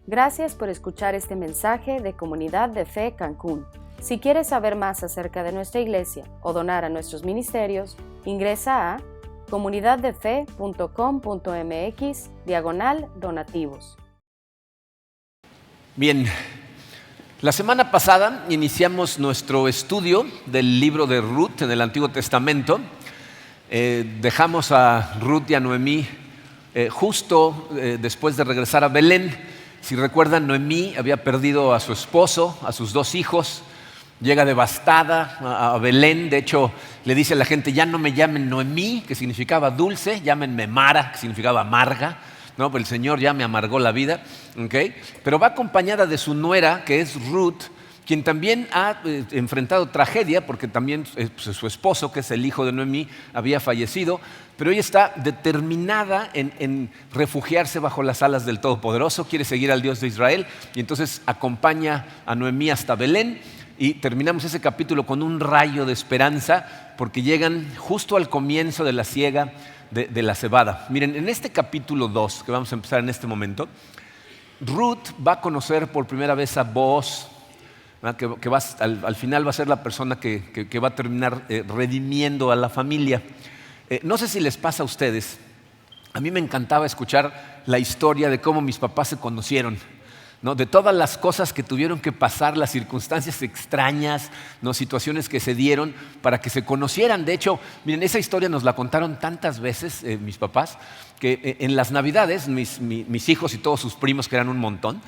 Gracias por escuchar este mensaje de Comunidad de Fe Cancún. Si quieres saber más acerca de nuestra iglesia o donar a nuestros ministerios, ingresa a comunidaddefe.com.mx/donativos. Bien, la semana pasada iniciamos nuestro estudio del libro de Ruth en el Antiguo Testamento. Dejamos a Ruth y a Noemí justo después de regresar a Belén. Si recuerdan, Noemí había perdido a su esposo, a sus 2 hijos, llega devastada a Belén. De hecho, le dice a la gente: ya no me llamen Noemí, que significaba dulce, llámenme Mara, que significaba amarga. No, pues el Señor ya me amargó la vida, ¿okay? Pero va acompañada de su nuera, que es Ruth, quien también ha enfrentado tragedia, porque también su esposo, que es el hijo de Noemí, había fallecido, pero ella está determinada en refugiarse bajo las alas del Todopoderoso, quiere seguir al Dios de Israel, y entonces acompaña a Noemí hasta Belén, y terminamos ese capítulo con un rayo de esperanza, porque llegan justo al comienzo de la siega de la cebada. Miren, en este capítulo 2, que vamos a empezar en este momento, Ruth va a conocer por primera vez a Booz, que al final va a ser la persona que va a terminar redimiendo a la familia. No sé si les pasa a ustedes, a mí me encantaba escuchar la historia de cómo mis papás se conocieron, ¿no? De todas las cosas que tuvieron que pasar, las circunstancias extrañas, ¿no? Situaciones que se dieron para que se conocieran. De hecho, miren, esa historia nos la contaron tantas veces mis papás, que en las Navidades mis hijos y todos sus primos, que eran un montón,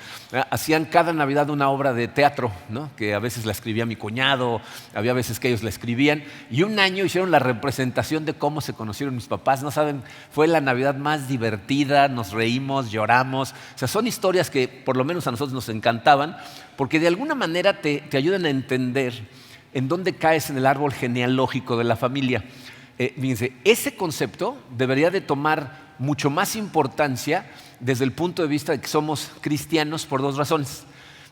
hacían cada Navidad una obra de teatro, ¿no? Que a veces la escribía mi cuñado, había veces que ellos la escribían, y un año hicieron la representación de cómo se conocieron mis papás. No saben, fue la Navidad más divertida, nos reímos, lloramos. O sea, son historias que por lo menos a nosotros nos encantaban, porque de alguna manera te ayudan a entender en dónde caes en el árbol genealógico de la familia. Fíjense, ese concepto debería de tomar mucho más importancia desde el punto de vista de que somos cristianos por 2 razones.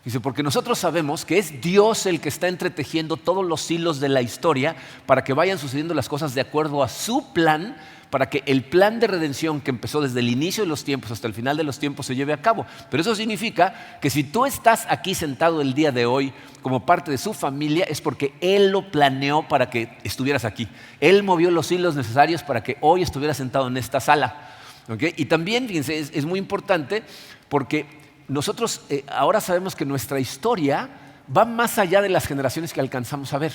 Dice, porque nosotros sabemos que es Dios el que está entretejiendo todos los hilos de la historia para que vayan sucediendo las cosas de acuerdo a su plan, para que el plan de redención que empezó desde el inicio de los tiempos hasta el final de los tiempos se lleve a cabo. Pero eso significa que si tú estás aquí sentado el día de hoy como parte de su familia, es porque Él lo planeó para que estuvieras aquí. Él movió los hilos necesarios para que hoy estuvieras sentado en esta sala. ¿Okay? Y también, fíjense, es muy importante porque nosotros ahora sabemos que nuestra historia va más allá de las generaciones que alcanzamos a ver,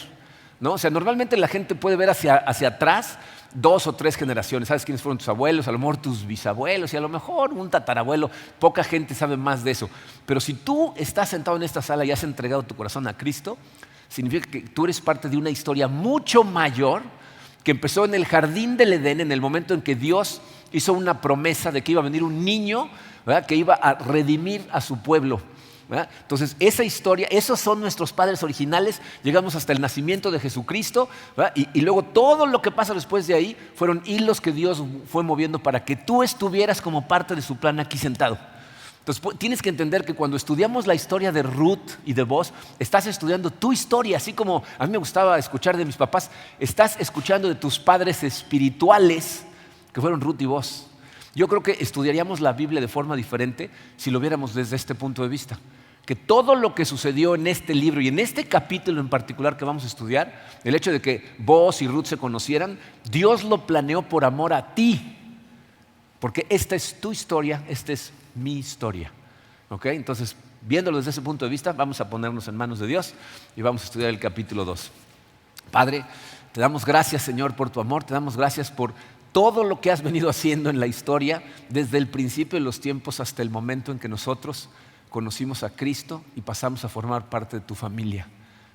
¿no? O sea, normalmente la gente puede ver hacia atrás 2 o 3 generaciones. ¿Sabes quiénes fueron tus abuelos? A lo mejor tus bisabuelos y a lo mejor un tatarabuelo. Poca gente sabe más de eso. Pero si tú estás sentado en esta sala y has entregado tu corazón a Cristo, significa que tú eres parte de una historia mucho mayor que empezó en el jardín del Edén, en el momento en que Dios hizo una promesa de que iba a venir un niño, ¿verdad?, que iba a redimir a su pueblo, ¿verdad? Entonces, esa historia, esos son nuestros padres originales. Llegamos hasta el nacimiento de Jesucristo, ¿verdad? Y luego todo lo que pasa después de ahí fueron hilos que Dios fue moviendo para que tú estuvieras como parte de su plan aquí sentado. Entonces, tienes que entender que cuando estudiamos la historia de Ruth y de Booz, estás estudiando tu historia, así como a mí me gustaba escuchar de mis papás. Estás escuchando de tus padres espirituales, que fueron Ruth y Booz. Yo creo que estudiaríamos la Biblia de forma diferente si lo viéramos desde este punto de vista. Que todo lo que sucedió en este libro y en este capítulo en particular que vamos a estudiar, el hecho de que Booz y Ruth se conocieran, Dios lo planeó por amor a ti. Porque esta es tu historia, esta es mi historia. ¿Okay? Entonces, viéndolo desde ese punto de vista, vamos a ponernos en manos de Dios y vamos a estudiar el capítulo 2. Padre, te damos gracias, Señor, por tu amor. Te damos gracias por todo lo que has venido haciendo en la historia desde el principio de los tiempos hasta el momento en que nosotros conocimos a Cristo y pasamos a formar parte de tu familia.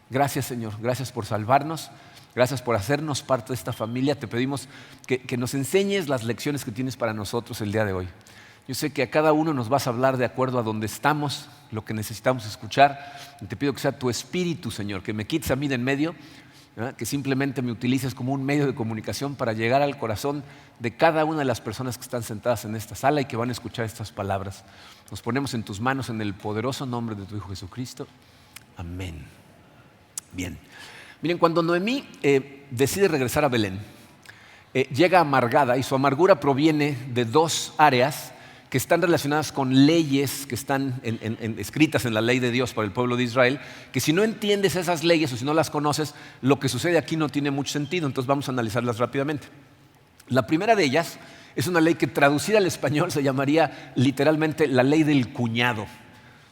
Gracias, Señor. Gracias por salvarnos. Gracias por hacernos parte de esta familia. Te pedimos que nos enseñes las lecciones que tienes para nosotros el día de hoy. Yo sé que a cada uno nos vas a hablar de acuerdo a donde estamos, lo que necesitamos escuchar. Y te pido que sea tu espíritu, Señor, que me quites a mí de en medio, ¿verdad? Que simplemente me utilices como un medio de comunicación para llegar al corazón de cada una de las personas que están sentadas en esta sala y que van a escuchar estas palabras. Nos ponemos en tus manos en el poderoso nombre de tu Hijo Jesucristo. Amén. Bien. Miren, cuando Noemí decide regresar a Belén, llega amargada, y su amargura proviene de 2 áreas que están relacionadas con leyes que están escritas en la ley de Dios para el pueblo de Israel, que si no entiendes esas leyes o si no las conoces, lo que sucede aquí no tiene mucho sentido. Entonces vamos a analizarlas rápidamente. La primera de ellas es una ley que traducida al español se llamaría literalmente la ley del cuñado,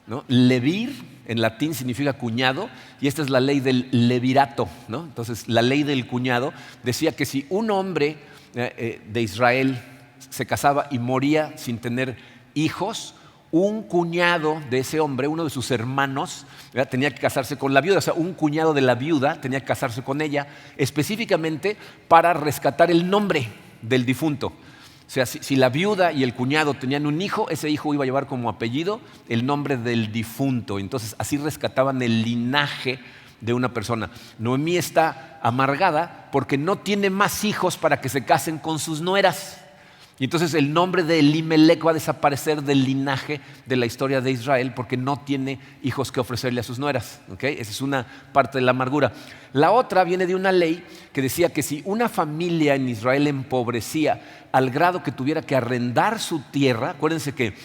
¿no? Levir en latín significa cuñado y esta es la ley del levirato, ¿no? Entonces la ley del cuñado decía que si un hombre de Israel se casaba y moría sin tener hijos, un cuñado de ese hombre, uno de sus hermanos, tenía que casarse con la viuda. O sea, un cuñado de la viuda tenía que casarse con ella específicamente para rescatar el nombre del difunto. O sea, si la viuda y el cuñado tenían un hijo, ese hijo iba a llevar como apellido el nombre del difunto. Entonces así rescataban el linaje de una persona. Noemí está amargada porque no tiene más hijos para que se casen con sus nueras. Y entonces el nombre de Elimelec va a desaparecer del linaje de la historia de Israel porque no tiene hijos que ofrecerle a sus nueras. ¿Okay? Esa es una parte de la amargura. La otra viene de una ley que decía que si una familia en Israel empobrecía al grado que tuviera que arrendar su tierra, acuérdense que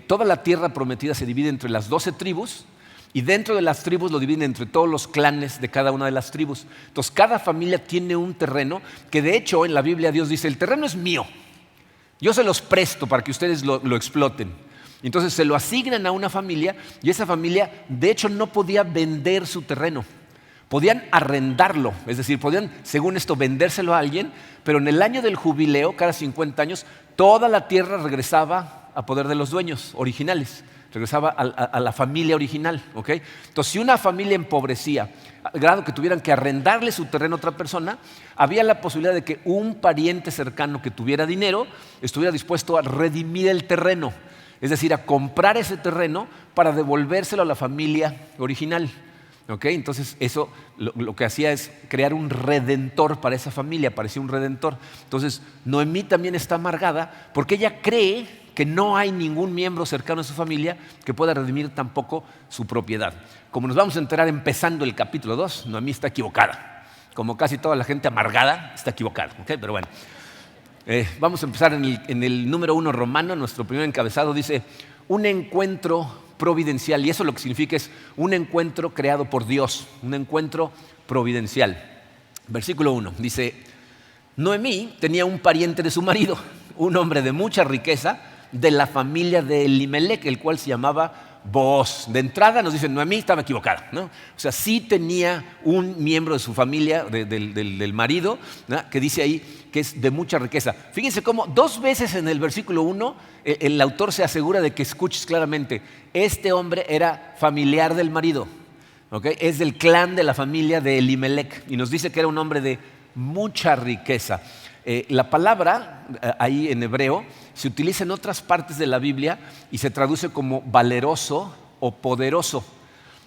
toda la tierra prometida se divide entre las 12 tribus y dentro de las tribus lo dividen entre todos los clanes de cada una de las tribus. Entonces cada familia tiene un terreno que de hecho en la Biblia Dios dice, el terreno es mío. Yo se los presto para que ustedes lo exploten. Entonces se lo asignan a una familia y esa familia de hecho no podía vender su terreno. Podían arrendarlo, es decir, podían según esto vendérselo a alguien, pero en el año del jubileo, cada 50 años, toda la tierra regresaba a poder de los dueños originales. Regresaba a la familia original. ¿Okay? Entonces, si una familia empobrecía, al grado que tuvieran que arrendarle su terreno a otra persona, había la posibilidad de que un pariente cercano que tuviera dinero estuviera dispuesto a redimir el terreno, es decir, a comprar ese terreno para devolvérselo a la familia original. ¿Okay? Entonces, eso lo que hacía es crear un redentor para esa familia, parecía un redentor. Entonces, Noemí también está amargada porque ella cree que no hay ningún miembro cercano a su familia que pueda redimir tampoco su propiedad. Como nos vamos a enterar empezando el capítulo 2, Noemí está equivocada. Como casi toda la gente amargada está equivocada. ¿Okay? Pero bueno, vamos a empezar en el número 1 romano. Nuestro primer encabezado dice, un encuentro providencial. Y eso lo que significa es un encuentro creado por Dios, un encuentro providencial. Versículo 1 dice, Noemí tenía un pariente de su marido, un hombre de mucha riqueza, de la familia de Elimelec, el cual se llamaba Booz. De entrada nos dicen, Noemí estaba equivocada, ¿no? O sea, sí tenía un miembro de su familia, del marido, ¿no? Que dice ahí que es de mucha riqueza. Fíjense cómo 2 veces en el versículo 1 el autor se asegura de que escuches claramente, este hombre era familiar del marido, ¿okay? Es del clan de la familia de Elimelec y nos dice que era un hombre de mucha riqueza. La palabra ahí en hebreo se utiliza en otras partes de la Biblia y se traduce como valeroso o poderoso.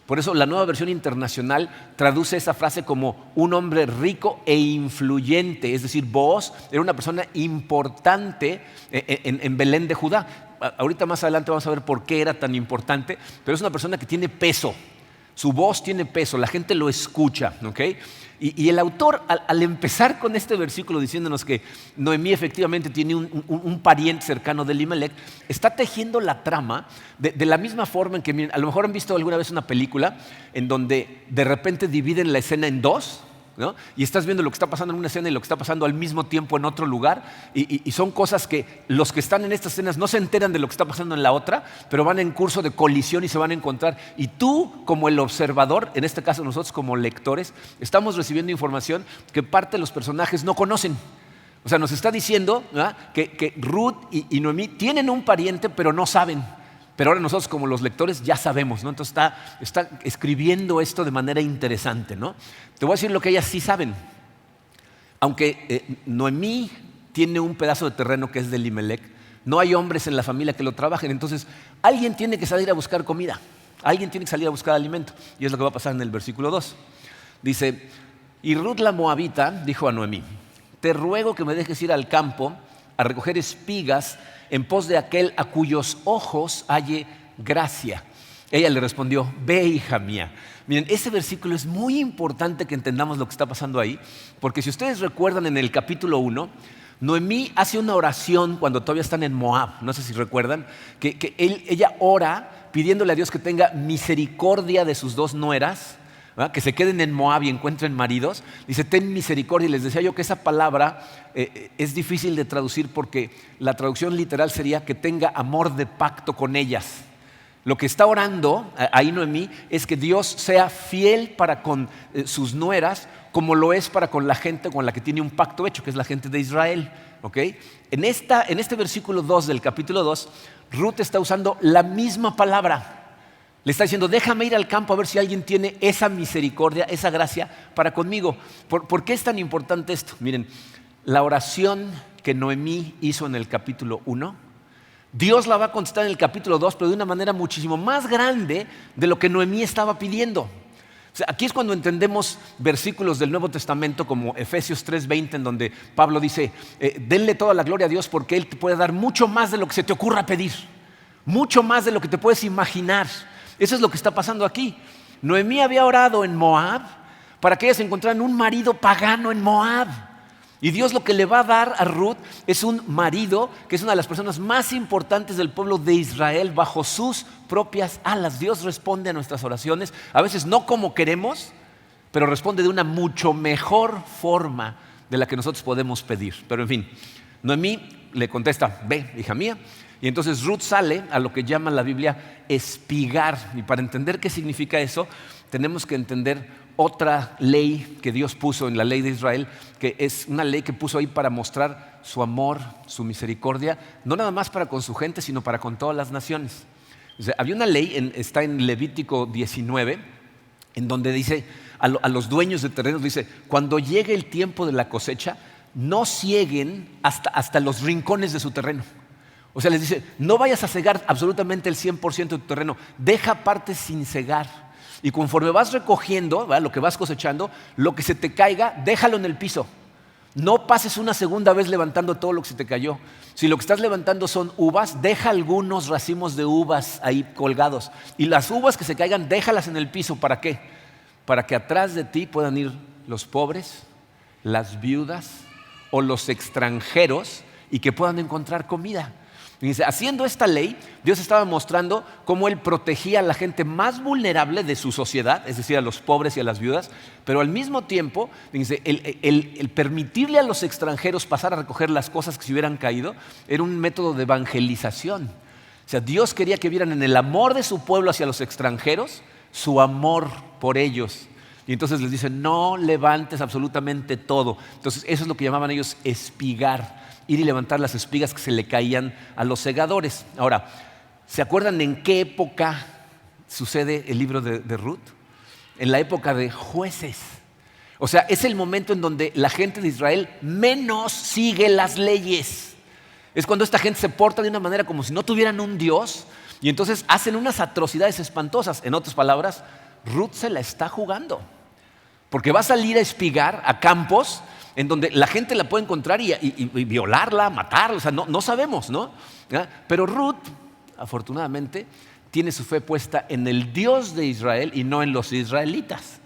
Por eso la Nueva Versión Internacional traduce esa frase como un hombre rico e influyente. Es decir, Booz era una persona importante en Belén de Judá. Ahorita más adelante vamos a ver por qué era tan importante, pero es una persona que tiene peso. Su voz tiene peso, la gente lo escucha. ¿Okay? Y el autor, al empezar con este versículo diciéndonos que Noemí efectivamente tiene un pariente cercano de Elimelec, está tejiendo la trama de la misma forma en que, miren, a lo mejor han visto alguna vez una película en donde de repente dividen la escena en dos, ¿no? Y estás viendo lo que está pasando en una escena y lo que está pasando al mismo tiempo en otro lugar y son cosas que los que están en estas escenas no se enteran de lo que está pasando en la otra, pero van en curso de colisión y se van a encontrar. Y tú como el observador, en este caso nosotros como lectores, estamos recibiendo información que parte de los personajes no conocen. O sea, nos está diciendo, ¿verdad?, que Ruth y Noemí tienen un pariente pero no saben. Pero ahora nosotros como los lectores ya sabemos, ¿no? Entonces está escribiendo esto de manera interesante, ¿no? Te voy a decir lo que ellas sí saben. Aunque Noemí tiene un pedazo de terreno que es de Elimelec, no hay hombres en la familia que lo trabajen. Entonces alguien tiene que salir a buscar comida, alguien tiene que salir a buscar alimento. Y es lo que va a pasar en el versículo 2. Dice, y Ruth la moabita dijo a Noemí, te ruego que me dejes ir al campo a recoger espigas en pos de aquel a cuyos ojos halle gracia. Ella le respondió, ve, hija mía. Miren, ese versículo es muy importante que entendamos lo que está pasando ahí, porque si ustedes recuerdan en el capítulo 1, Noemí hace una oración cuando todavía están en Moab, no sé si recuerdan, que ella ora pidiéndole a Dios que tenga misericordia de sus dos nueras, ¿verdad? Que se queden en Moab y encuentren maridos. Dice, ten misericordia. Y les decía yo que esa palabra es difícil de traducir porque la traducción literal sería que tenga amor de pacto con ellas. Lo que está orando ahí Noemí es que Dios sea fiel para con sus nueras como lo es para con la gente con la que tiene un pacto hecho, que es la gente de Israel. ¿Okay? En este versículo 2 del capítulo 2, Ruth está usando la misma palabra. Le está diciendo, déjame ir al campo a ver si alguien tiene esa misericordia, esa gracia para conmigo. ¿Por qué es tan importante esto? Miren, la oración que Noemí hizo en el capítulo 1, Dios la va a contestar en el capítulo 2, pero de una manera muchísimo más grande de lo que Noemí estaba pidiendo. O sea, aquí es cuando entendemos versículos del Nuevo Testamento como Efesios 3:20, en donde Pablo dice, denle toda la gloria a Dios porque Él te puede dar mucho más de lo que se te ocurra pedir, mucho más de lo que te puedes imaginar. Eso es lo que está pasando aquí. Noemí había orado en Moab para que ellas encontraran un marido pagano en Moab. Y Dios lo que le va a dar a Ruth es un marido que es una de las personas más importantes del pueblo de Israel bajo sus propias alas. Dios responde a nuestras oraciones, a veces no como queremos, pero responde de una mucho mejor forma de la que nosotros podemos pedir. Pero en fin, Noemí le contesta, ve, hija mía. Y entonces Ruth sale a lo que llama la Biblia espigar. Y para entender qué significa eso, tenemos que entender otra ley que Dios puso en la ley de Israel, que es una ley que puso ahí para mostrar su amor, su misericordia, no nada más para con su gente, sino para con todas las naciones. O sea, había una ley, está en Levítico 19, en donde dice a los dueños de terrenos, dice, cuando llegue el tiempo de la cosecha, no cieguen hasta los rincones de su terreno. O sea, les dice, no vayas a cegar absolutamente el 100% de tu terreno, deja partes sin cegar. Y conforme vas recogiendo, ¿verdad?, lo que vas cosechando, lo que se te caiga, déjalo en el piso. No pases una segunda vez levantando todo lo que se te cayó. Si lo que estás levantando son uvas, deja algunos racimos de uvas ahí colgados. Y las uvas que se caigan, déjalas en el piso. ¿Para qué? Para que atrás de ti puedan ir los pobres, las viudas o los extranjeros y que puedan encontrar comida. Y dice, haciendo esta ley, Dios estaba mostrando cómo Él protegía a la gente más vulnerable de su sociedad, es decir, a los pobres y a las viudas, pero al mismo tiempo, dice, el permitirle a los extranjeros pasar a recoger las cosas que se hubieran caído era un método de evangelización. O sea, Dios quería que vieran en el amor de su pueblo hacia los extranjeros su amor por ellos. Y entonces les dice, no levantes absolutamente todo. Entonces eso es lo que llamaban ellos espigar. Ir y levantar las espigas que se le caían a los segadores. Ahora, ¿se acuerdan en qué época sucede el libro de Ruth? En la época de jueces. O sea, es el momento en donde la gente de Israel menos sigue las leyes. Es cuando esta gente se porta de una manera como si no tuvieran un Dios y entonces hacen unas atrocidades espantosas. En otras palabras, Ruth se la está jugando. Porque va a salir a espigar a campos en donde la gente la puede encontrar y violarla, matarla, o sea, no sabemos, ¿no? ¿Ya? Pero Ruth, afortunadamente, tiene su fe puesta en el Dios de Israel y no en los israelitas.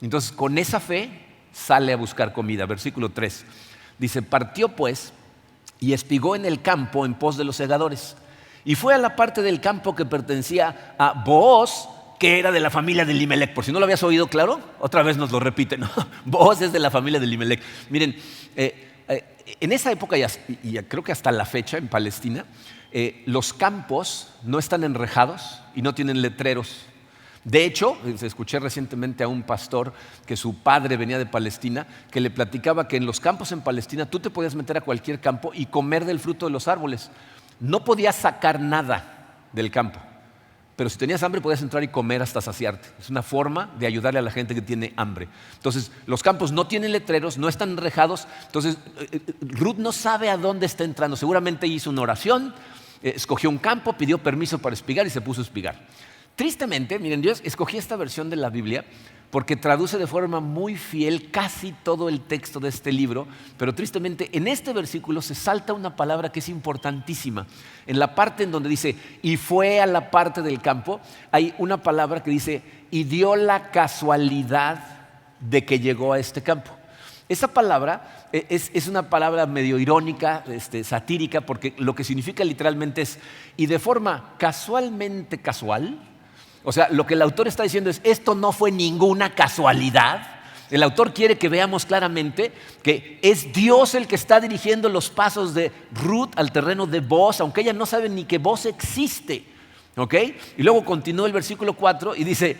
Entonces, con esa fe, sale a buscar comida. Versículo 3, dice, partió pues y espigó en el campo en pos de los segadores. Y fue a la parte del campo que pertenecía a Booz, que era de la familia de Elimelec. Por si no lo habías oído, claro, otra vez nos lo repite, ¿no? Booz es de la familia de Elimelec. Miren, en esa época y creo que hasta la fecha en Palestina, los campos no están enrejados y no tienen letreros. De hecho, escuché recientemente a un pastor que su padre venía de Palestina, que le platicaba que en los campos en Palestina tú te podías meter a cualquier campo y comer del fruto de los árboles. No podías sacar nada del campo. Pero si tenías hambre podías entrar y comer hasta saciarte. Es una forma de ayudarle a la gente que tiene hambre. Entonces, los campos no tienen letreros, no están enrejados. Entonces, Ruth no sabe a dónde está entrando. Seguramente hizo una oración, escogió un campo, pidió permiso para espigar y se puso a espigar. Tristemente, miren, Dios escogí esta versión de la Biblia porque traduce de forma muy fiel casi todo el texto de este libro, pero tristemente en este versículo se salta una palabra que es importantísima. En la parte en donde dice, y fue a la parte del campo, hay una palabra que dice, y dio la casualidad de que llegó a este campo. Esa palabra es una palabra medio irónica, satírica, porque lo que significa literalmente es, y de forma casualmente casual, o sea, lo que el autor está diciendo es, esto no fue ninguna casualidad. El autor quiere que veamos claramente que es Dios el que está dirigiendo los pasos de Ruth al terreno de Booz, aunque ella no sabe ni que Booz existe. ¿Ok? Y luego continúa el versículo 4 y dice,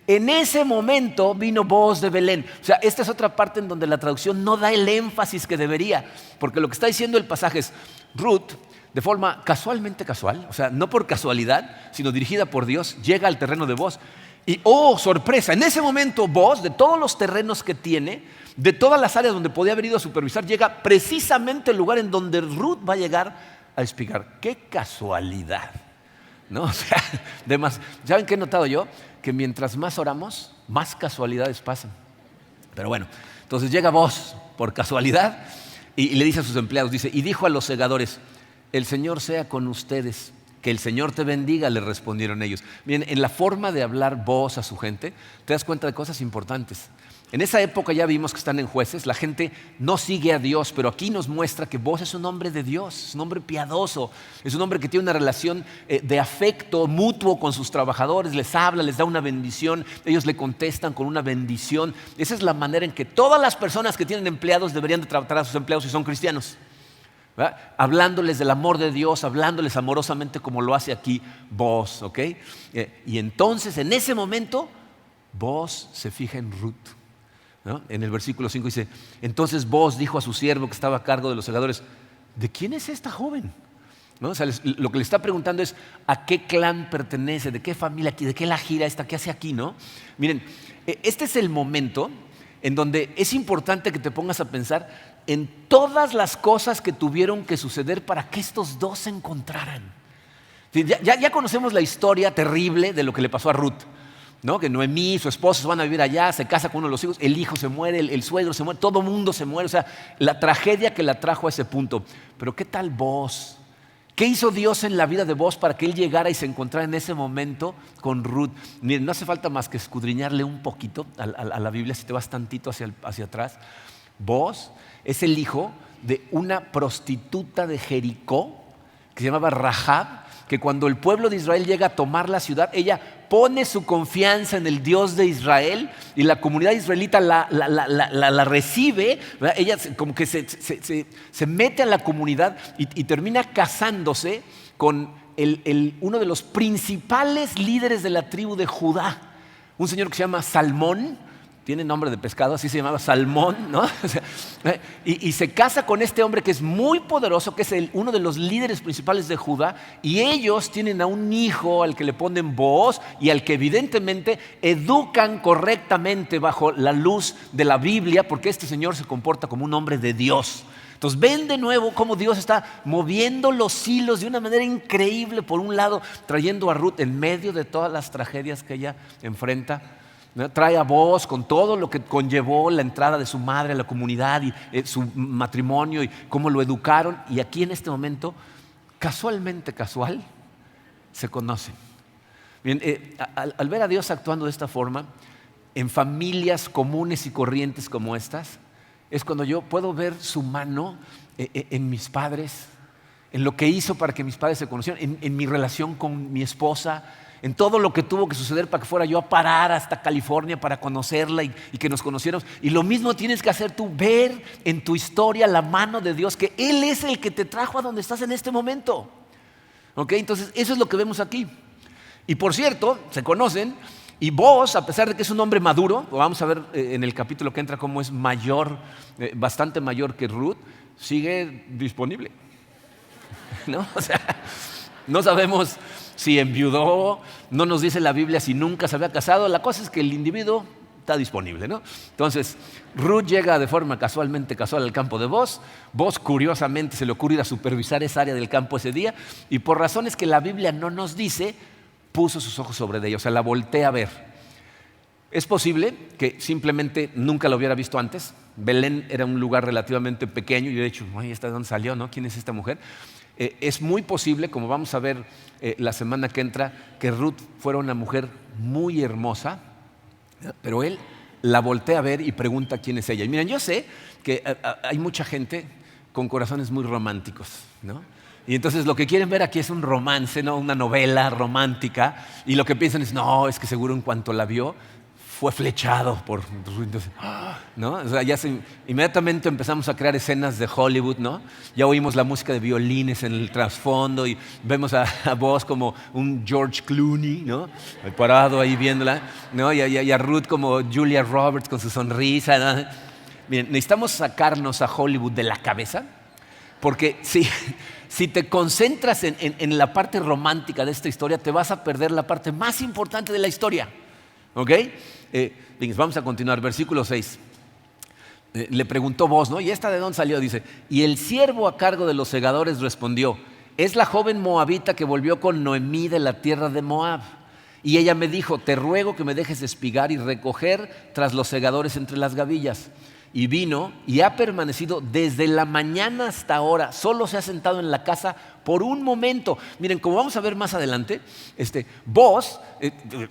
en ese momento vino Booz de Belén. O sea, esta es otra parte en donde la traducción no da el énfasis que debería, porque lo que está diciendo el pasaje es, Ruth, de forma casualmente casual, o sea, no por casualidad, sino dirigida por Dios, llega al terreno de Booz. Y oh, sorpresa, en ese momento Booz, de todos los terrenos que tiene, de todas las áreas donde podía haber ido a supervisar, llega precisamente al lugar en donde Ruth va a llegar a explicar. ¡Qué casualidad! ¿No? O sea, ¿saben qué he notado yo? Que mientras más oramos, más casualidades pasan. Pero bueno, entonces llega Booz por casualidad y le dice a sus empleados, dice, y dijo a los segadores, el Señor sea con ustedes. Que el Señor te bendiga, le respondieron ellos. Miren, en la forma de hablar Booz a su gente, te das cuenta de cosas importantes. En esa época ya vimos que están en Jueces, la gente no sigue a Dios, pero aquí nos muestra que Booz es un hombre de Dios, es un hombre piadoso, es un hombre que tiene una relación de afecto mutuo con sus trabajadores, les habla, les da una bendición, ellos le contestan con una bendición. Esa es la manera en que todas las personas que tienen empleados deberían de tratar a sus empleados si son cristianos. ¿Verdad? Hablándoles del amor de Dios, hablándoles amorosamente como lo hace aquí Booz, ¿ok? Y entonces en ese momento Booz se fija en Ruth, ¿no? En el versículo 5 dice, entonces Booz dijo a su siervo que estaba a cargo de los segadores, ¿de quién es esta joven? ¿No? O sea, lo que le está preguntando es ¿a qué clan pertenece? ¿De qué familia aquí? ¿De qué la gira esta? ¿Qué hace aquí? ¿No? Miren, este es el momento en donde es importante que te pongas a pensar en todas las cosas que tuvieron que suceder para que estos dos se encontraran. Ya conocemos la historia terrible de lo que le pasó a Ruth, ¿no? Que Noemí y su esposo se van a vivir allá, se casa con uno de los hijos, el hijo se muere, el suegro se muere, todo mundo se muere. O sea, la tragedia que la trajo a ese punto. Pero ¿qué tal Booz? ¿Qué hizo Dios en la vida de Booz para que él llegara y se encontrara en ese momento con Ruth? Miren, no hace falta más que escudriñarle un poquito a la Biblia, si te vas tantito hacia atrás. Booz es el hijo de una prostituta de Jericó que se llamaba Rahab, que cuando el pueblo de Israel llega a tomar la ciudad, ella pone su confianza en el Dios de Israel y la comunidad israelita la recibe, ¿verdad? Ella como que se mete a la comunidad y termina casándose con uno de los principales líderes de la tribu de Judá, un señor que se llama Salmón. Tiene nombre de pescado, así se llamaba Salmón, ¿no? Y se casa con este hombre que es muy poderoso, que es uno de los líderes principales de Judá, y ellos tienen a un hijo al que le ponen Booz y al que evidentemente educan correctamente bajo la luz de la Biblia, porque este señor se comporta como un hombre de Dios. Entonces ven de nuevo cómo Dios está moviendo los hilos de una manera increíble, por un lado trayendo a Ruth en medio de todas las tragedias que ella enfrenta. Trae a Booz con todo lo que conllevó la entrada de su madre a la comunidad y su matrimonio y cómo lo educaron. Y aquí en este momento, casualmente casual, se conocen. Bien, al ver a Dios actuando de esta forma, en familias comunes y corrientes como estas, es cuando yo puedo ver su mano en mis padres, en lo que hizo para que mis padres se conocieran, en mi relación con mi esposa, en todo lo que tuvo que suceder para que fuera yo a parar hasta California para conocerla y que nos conociéramos. Y lo mismo tienes que hacer tú, ver en tu historia la mano de Dios, que Él es el que te trajo a donde estás en este momento. ¿Ok? Entonces eso es lo que vemos aquí. Y por cierto, se conocen, y Booz, a pesar de que es un hombre maduro, vamos a ver en el capítulo que entra cómo es mayor, bastante mayor que Ruth, sigue disponible. ¿No? O sea, no sabemos si enviudó, no nos dice la Biblia si nunca se había casado. La cosa es que el individuo está disponible, ¿no? Entonces, Ruth llega de forma casualmente casual al campo de Booz. Booz, curiosamente, se le ocurre ir a supervisar esa área del campo ese día y por razones que la Biblia no nos dice, puso sus ojos sobre ella, o sea, la voltea a ver. Es posible que simplemente nunca lo hubiera visto antes. Belén era un lugar relativamente pequeño y de hecho, ¿esta de dónde salió? ¿No? ¿Quién es esta mujer? Es muy posible, como vamos a ver la semana que entra, que Ruth fuera una mujer muy hermosa, pero él la voltea a ver y pregunta quién es ella. Y miren, yo sé que hay mucha gente con corazones muy románticos, ¿no? Y entonces lo que quieren ver aquí es un romance, ¿no? Una novela romántica, y lo que piensan es, no, es que seguro en cuanto la vio fue flechado por Ruth. Entonces, ¿no? O sea, inmediatamente empezamos a crear escenas de Hollywood, ¿no? Ya oímos la música de violines en el trasfondo y vemos a Boaz como un George Clooney, ¿no? Parado ahí viéndola, ¿no? Y a Ruth como Julia Roberts con su sonrisa, ¿no? Miren, necesitamos sacarnos a Hollywood de la cabeza, porque si te concentras en la parte romántica de esta historia, te vas a perder la parte más importante de la historia. ¿Ok? Vamos a continuar, versículo 6. Le preguntó Boaz, ¿no? ¿Y esta de dónde salió? Dice, y el siervo a cargo de los segadores respondió, es la joven moabita que volvió con Noemí de la tierra de Moab. Y ella me dijo, te ruego que me dejes espigar y recoger tras los segadores entre las gavillas. Y vino y ha permanecido desde la mañana hasta ahora. Solo se ha sentado en la casa por un momento. Miren, como vamos a ver más adelante, Boaz,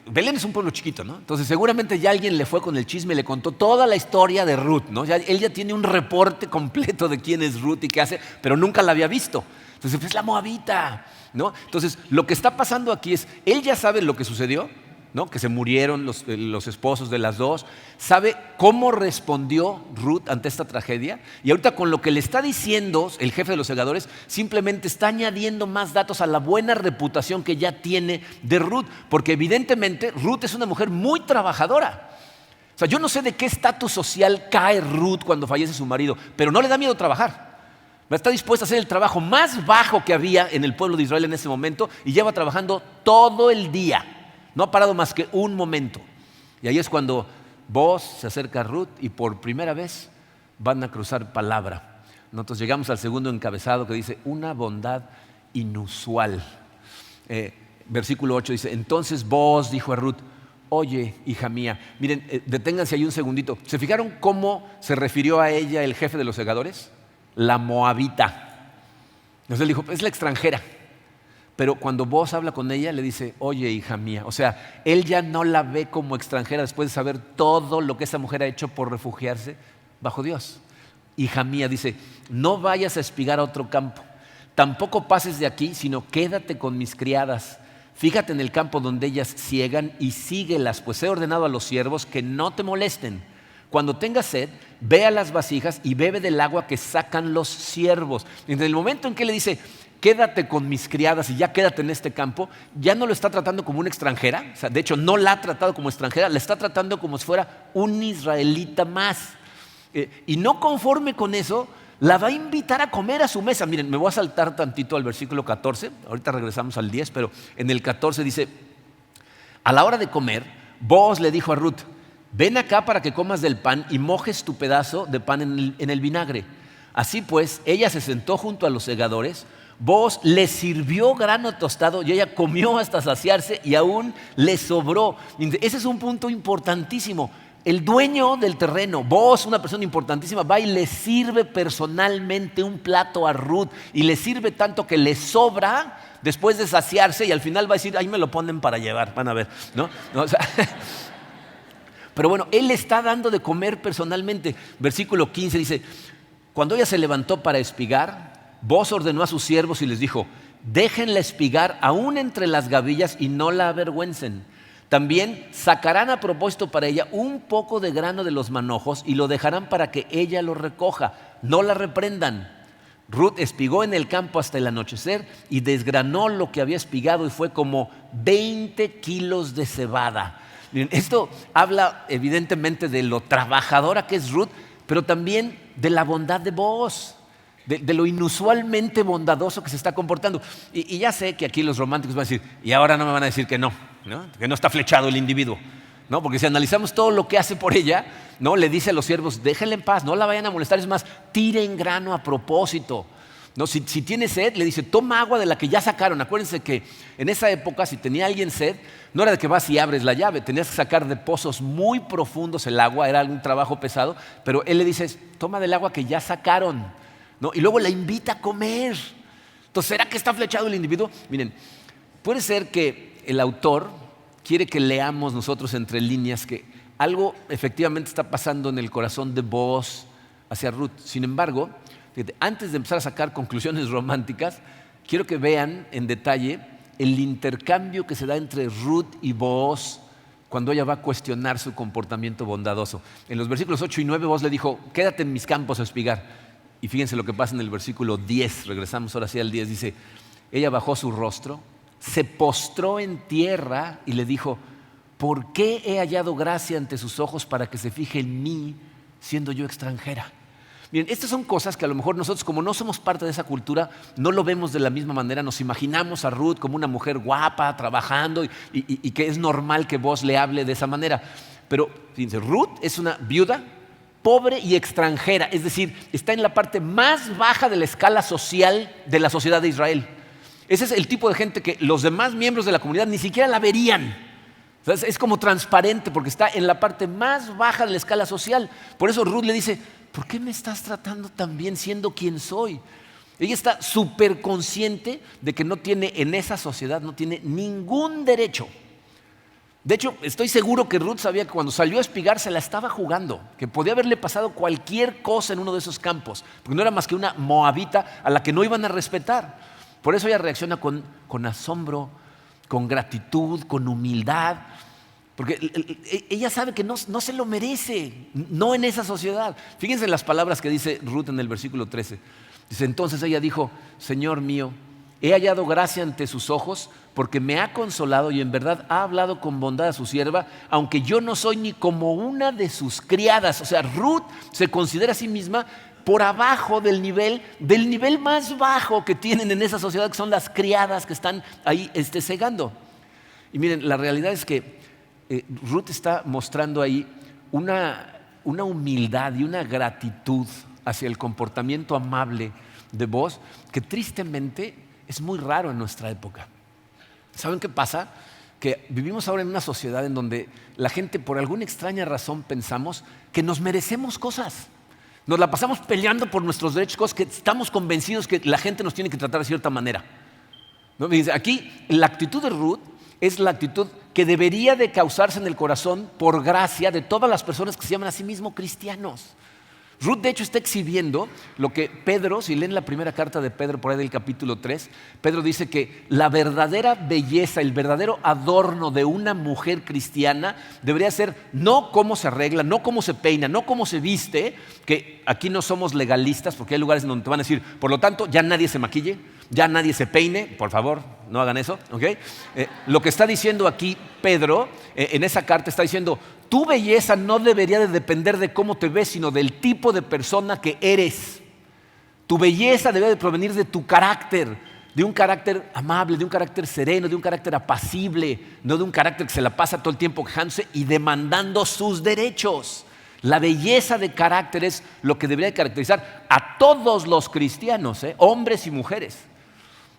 Belén es un pueblo chiquito, ¿no? Entonces seguramente ya alguien le fue con el chisme y le contó toda la historia de Ruth, ¿no? Él ya tiene un reporte completo de quién es Ruth y qué hace, pero nunca la había visto. Entonces, es la moabita, ¿no? Entonces, lo que está pasando aquí es, él ya sabe lo que sucedió, ¿no? Que se murieron los esposos de las dos, sabe cómo respondió Ruth ante esta tragedia, y ahorita con lo que le está diciendo el jefe de los segadores, simplemente está añadiendo más datos a la buena reputación que ya tiene de Ruth, porque evidentemente Ruth es una mujer muy trabajadora. O sea, yo no sé de qué estatus social cae Ruth cuando fallece su marido, pero no le da miedo trabajar. Está dispuesta a hacer el trabajo más bajo que había en el pueblo de Israel en ese momento, y lleva trabajando todo el día. No ha parado más que un momento. Y ahí es cuando Boaz se acerca a Ruth y por primera vez van a cruzar palabra. Nosotros llegamos al segundo encabezado que dice, una bondad inusual. Versículo 8 dice, entonces Boaz dijo a Ruth, oye, hija mía. Miren, deténganse ahí un segundito. ¿Se fijaron cómo se refirió a ella el jefe de los segadores? La moabita. Entonces él dijo, es la extranjera. Pero cuando Boaz habla con ella, le dice, oye, hija mía. O sea, él ya no la ve como extranjera después de saber todo lo que esa mujer ha hecho por refugiarse bajo Dios. Hija mía, dice, no vayas a espigar a otro campo. Tampoco pases de aquí, sino quédate con mis criadas. Fíjate en el campo donde ellas ciegan y síguelas, pues he ordenado a los siervos que no te molesten. Cuando tengas sed, ve a las vasijas y bebe del agua que sacan los siervos. En el momento en que le dice, quédate con mis criadas y ya quédate en este campo, ya no lo está tratando como una extranjera. O sea, de hecho, no la ha tratado como extranjera, la está tratando como si fuera un israelita más. Y no conforme con eso, la va a invitar a comer a su mesa. Miren, me voy a saltar tantito al versículo 14, ahorita regresamos al 10, pero en el 14 dice, a la hora de comer, Boaz le dijo a Ruth, ven acá para que comas del pan y mojes tu pedazo de pan en el vinagre. Así pues, ella se sentó junto a los segadores, Boaz le sirvió grano tostado y ella comió hasta saciarse y aún le sobró. Ese es un punto importantísimo. El dueño del terreno, Boaz, una persona importantísima, va y le sirve personalmente un plato a Ruth y le sirve tanto que le sobra después de saciarse y al final va a decir, ahí me lo ponen para llevar, van a ver, ¿no? O sea, pero bueno, él le está dando de comer personalmente. Versículo 15 dice, cuando ella se levantó para espigar, Boaz ordenó a sus siervos y les dijo, déjenla espigar aún entre las gavillas y no la avergüencen. También sacarán a propósito para ella un poco de grano de los manojos y lo dejarán para que ella lo recoja. No la reprendan. Ruth espigó en el campo hasta el anochecer y desgranó lo que había espigado y fue como 20 kilos de cebada. Miren, esto habla evidentemente de lo trabajadora que es Ruth, pero también de la bondad de Boaz. De lo inusualmente bondadoso que se está comportando. Y ya sé que aquí los románticos van a decir, y ahora no me van a decir que no está flechado el individuo, ¿no? Porque si analizamos todo lo que hace por ella, ¿no? Le dice a los siervos, déjenla en paz, no la vayan a molestar, es más, tiren grano a propósito, ¿no? Si tiene sed, le dice, toma agua de la que ya sacaron. Acuérdense que en esa época, si tenía alguien sed, no era de que vas y abres la llave, tenías que sacar de pozos muy profundos el agua, era un trabajo pesado, pero él le dice, toma del agua que ya sacaron, ¿no? Y luego la invita a comer. Entonces, ¿será que está flechado el individuo? Miren, puede ser que el autor quiere que leamos nosotros entre líneas que algo efectivamente está pasando en el corazón de Booz hacia Ruth. Sin embargo, fíjate, antes de empezar a sacar conclusiones románticas, quiero que vean en detalle el intercambio que se da entre Ruth y Booz cuando ella va a cuestionar su comportamiento bondadoso. En los versículos 8 y 9, Booz le dijo: quédate en mis campos a espigar. Y fíjense lo que pasa en el versículo 10, regresamos ahora sí al 10, dice: ella bajó su rostro, se postró en tierra y le dijo: ¿por qué he hallado gracia ante sus ojos para que se fije en mí, siendo yo extranjera? Miren, estas son cosas que a lo mejor nosotros, como no somos parte de esa cultura, no lo vemos de la misma manera. Nos imaginamos a Ruth como una mujer guapa, trabajando, y que es normal que Booz le hable de esa manera. Pero fíjense, Ruth es una viuda, pobre y extranjera, es decir, está en la parte más baja de la escala social de la sociedad de Israel. Ese es el tipo de gente que los demás miembros de la comunidad ni siquiera la verían. Es como transparente porque está en la parte más baja de la escala social. Por eso Ruth le dice: ¿por qué me estás tratando tan bien siendo quien soy? Ella está súper consciente de que no tiene en esa sociedad, no tiene ningún derecho. De hecho, estoy seguro que Ruth sabía que cuando salió a espigar se la estaba jugando, que podía haberle pasado cualquier cosa en uno de esos campos, porque no era más que una moabita a la que no iban a respetar. Por eso ella reacciona con asombro, con gratitud, con humildad, porque ella sabe que no se lo merece, no en esa sociedad. Fíjense en las palabras que dice Ruth en el versículo 13. Dice: entonces ella dijo: Señor mío, he hallado gracia ante sus ojos, porque me ha consolado y en verdad ha hablado con bondad a su sierva, aunque yo no soy ni como una de sus criadas. O sea, Ruth se considera a sí misma por abajo del nivel más bajo que tienen en esa sociedad, que son las criadas que están ahí segando. Y miren, la realidad es que Ruth está mostrando ahí una humildad y una gratitud hacia el comportamiento amable de Booz, que tristemente es muy raro en nuestra época. ¿Saben qué pasa? Que vivimos ahora en una sociedad en donde la gente, por alguna extraña razón, pensamos que nos merecemos cosas. Nos la pasamos peleando por nuestros derechos, cosas que estamos convencidos que la gente nos tiene que tratar de cierta manera. ¿No? Aquí la actitud de Ruth es la actitud que debería de causarse en el corazón por gracia de todas las personas que se llaman a sí mismos cristianos. Ruth, de hecho, está exhibiendo lo que Pedro, si leen la primera carta de Pedro por ahí del capítulo 3, Pedro dice que la verdadera belleza, el verdadero adorno de una mujer cristiana debería ser no cómo se arregla, no cómo se peina, no cómo se viste, que aquí no somos legalistas porque hay lugares en donde te van a decir: por lo tanto, ya nadie se maquille, ya nadie se peine, por favor, no hagan eso, ¿ok? Lo que está diciendo aquí Pedro, en esa carta está diciendo: tu belleza no debería de depender de cómo te ves, sino del tipo de persona que eres. Tu belleza debe de provenir de tu carácter, de un carácter amable, de un carácter sereno, de un carácter apacible, no de un carácter que se la pasa todo el tiempo quejándose y demandando sus derechos. La belleza de carácter es lo que debería de caracterizar a todos los cristianos, hombres y mujeres.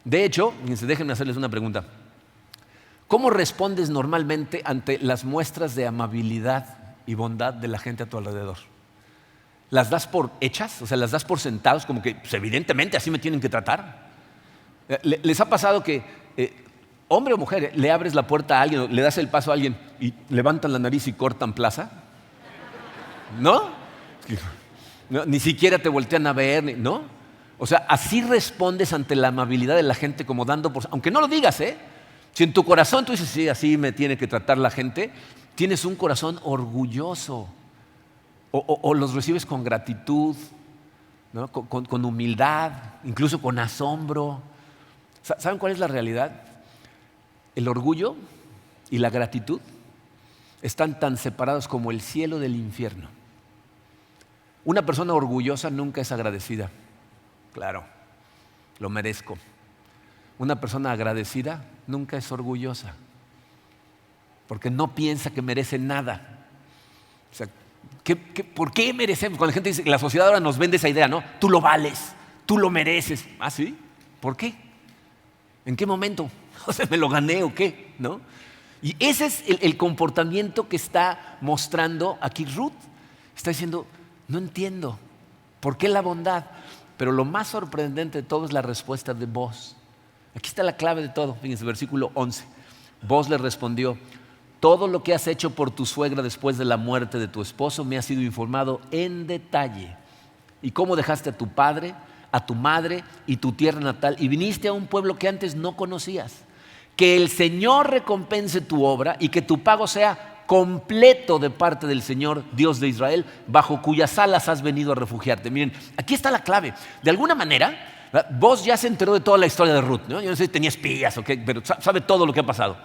De hecho, déjenme hacerles una pregunta. ¿Cómo respondes normalmente ante las muestras de amabilidad y bondad de la gente a tu alrededor? ¿Las das por hechas? O sea, ¿las das por sentados? Como que pues, evidentemente así me tienen que tratar. ¿Les ha pasado que, hombre o mujer, le abres la puerta a alguien, le das el paso a alguien y levantan la nariz y cortan plaza? ¿No? Ni siquiera te voltean a ver, ¿no? O sea, así respondes ante la amabilidad de la gente, como dando por... Aunque no lo digas, Si en tu corazón tú dices: sí, así me tiene que tratar la gente, tienes un corazón orgulloso. O los recibes con gratitud, ¿no? Con humildad, incluso con asombro. ¿Saben cuál es la realidad? El orgullo y la gratitud están tan separados como el cielo del infierno. Una persona orgullosa nunca es agradecida. Claro, lo merezco. Una persona agradecida nunca es orgullosa, porque no piensa que merece nada. O sea, ¿por qué merecemos? Cuando la gente dice, la sociedad ahora nos vende esa idea, ¿no? Tú lo vales, tú lo mereces. ¿Ah, sí? ¿Por qué? ¿En qué momento? O sea, ¿me lo gané o qué? ¿No? Y ese es el comportamiento que está mostrando aquí Ruth. Está diciendo: no entiendo, ¿por qué la bondad? Pero lo más sorprendente de todo es la respuesta de Booz. Aquí está la clave de todo. Fíjense, versículo 11. Booz le respondió: todo lo que has hecho por tu suegra después de la muerte de tu esposo me ha sido informado en detalle. Y cómo dejaste a tu padre, a tu madre y tu tierra natal y viniste a un pueblo que antes no conocías. Que el Señor recompense tu obra y que tu pago sea completo de parte del Señor, Dios de Israel, bajo cuyas alas has venido a refugiarte. Miren, aquí está la clave. De alguna manera, Boaz ya se enteró de toda la historia de Ruth, ¿no? Yo no sé si tenía espías o qué, pero sabe todo lo que ha pasado,